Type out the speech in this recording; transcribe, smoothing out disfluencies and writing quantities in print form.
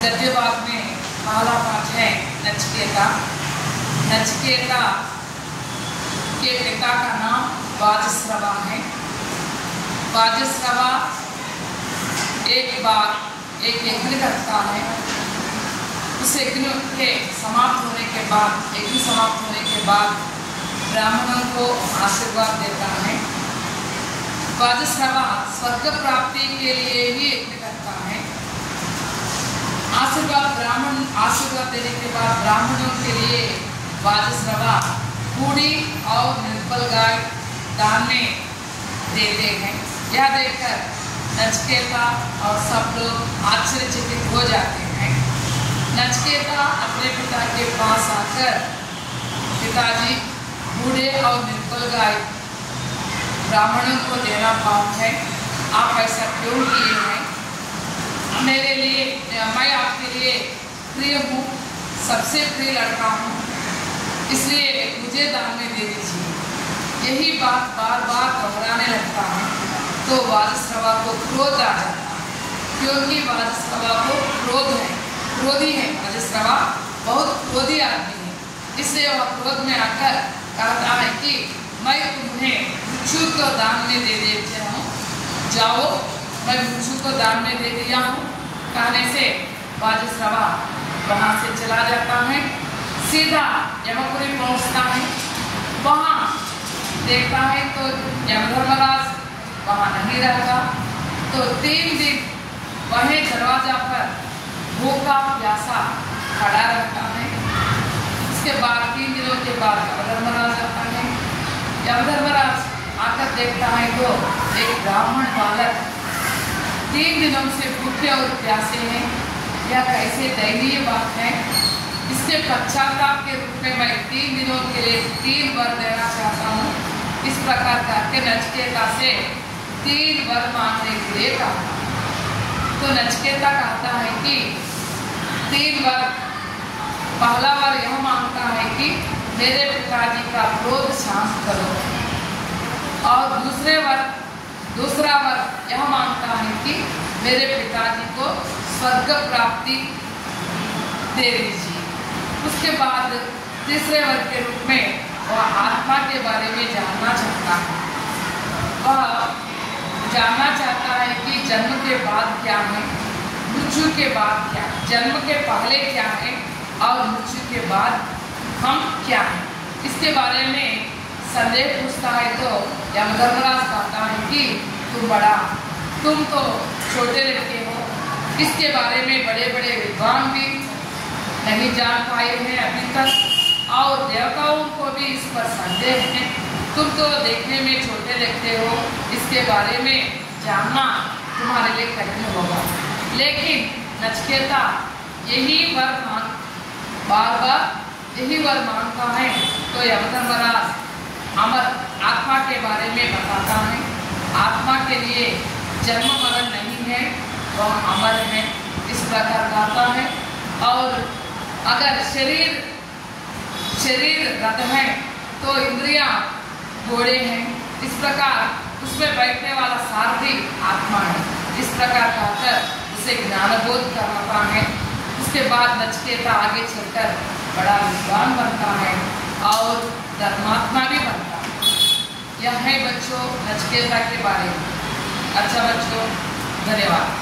गद्य भाग में पहला पाठ है नचिकेता। नचिकेता के पिता का नाम वाजश्रवा है। वाजश्रवा एक बार एक यज्ञ करता है। उस यज्ञ के समाप्त होने के बाद ब्राह्मणों को आशीर्वाद देता है। वाजश्रवा स्वर्ग प्राप्ति के लिए ही यज्ञ करता है। आशीर्वाद देने के बाद ब्राह्मणों के लिए वाजश्रवा बूढ़ी और निर्बल गाय दान में देते हैं। यह देखकर नचिकेता और सब लोग आश्चर्यचकित हो जाते हैं। नचिकेता अपने पिता के पास आकर, पिताजी, बूढ़े और निर्बल गाय ब्राह्मणों को देना पाप है, आप ऐसा क्यों किए हैं? मेरे लिए, मैं आपके लिए प्रिय हूँ, सबसे प्रिय लड़का हूँ, इसलिए मुझे दान में दे दीजिए। यही बात बार बार दोहराने लगता है तो वाजश्रवा को क्रोध आ जाता है, क्योंकि वाजश्रवा को क्रोधी है। वाजश्रवा बहुत क्रोधी आदमी है, इसलिए वह क्रोध में आकर कहता है कि मैं तुम्हें भिक्षु को दान में दे देता हूँ, जाओ, मैं भिक्षु को दान में दे दिया हूँ। कहने से वाजश्रवा वहाँ से चला जाता है, सीधा यमपुरी पहुँचता है। वहाँ देखता है तो यमधर्मराज वहाँ नहीं रहता, तो 3 दिन वहीं दरवाजा पर भूखा प्यासा खड़ा रहता है। उसके बाद 3 दिनों के बाद यमधर्मराज आता है। यमधर्मराज आकर देखता है तो एक ब्राह्मण बालक 3 दिनों से भूखे और प्यासे हैं। यह कैसे दयनीय बात है। इसके पश्चाताप के रूप में मैं 3 दिनों के लिए 3 वर देना चाहता हूँ। इस प्रकार करके नचिकेता से 3 वर मांगने के लिए कहा। तो नचिकेता कहता है कि 3 वर, पहला वर यह मांगता है कि मेरे पिताजी का क्रोध शांत करो, और दूसरा वर यह मांगता है कि मेरे पिताजी को स्वर्ग प्राप्ति दे दीजिए। उसके बाद तीसरे वर के रूप में वह आत्मा के बारे में जानना चाहता है। वह जानना चाहता है कि जन्म के बाद क्या है, मृत्यु के बाद क्या है, जन्म के पहले क्या है और मृत्यु के बाद हम क्या हैं। इसके बारे में संदेह पूछता है तो यमधर्मराज कहता है कि तुम तो छोटे लड़के हो, इसके बारे में बड़े बड़े विद्वान भी नहीं जान पाए हैं अभी तक, और देवताओं को भी इस पर संदेह है। तुम तो देखने में छोटे लगते हो, इसके बारे में जानना तुम्हारे लिए कठिन होगा। लेकिन नचिकेता यही वर बार यही वर मांगता है तो यमधर्मराज अमर आत्मा के बारे में बताता है। आत्मा के लिए जन्म मरण नहीं है, वह अमर है, इस प्रकार कहता है। और अगर शरीर रथ है तो इंद्रियां घोड़े हैं, इस प्रकार उसमें बैठने वाला सारथी आत्मा है। इस प्रकार कहकर उसे ज्ञानबोध कराता है। उसके बाद नचिकेता आगे चलकर बड़ा विद्वान बनता है और धर्मात्मा भी बनता है। यह है बच्चों नचिकेता के बारे में। अच्छा बच्चों, धन्यवाद।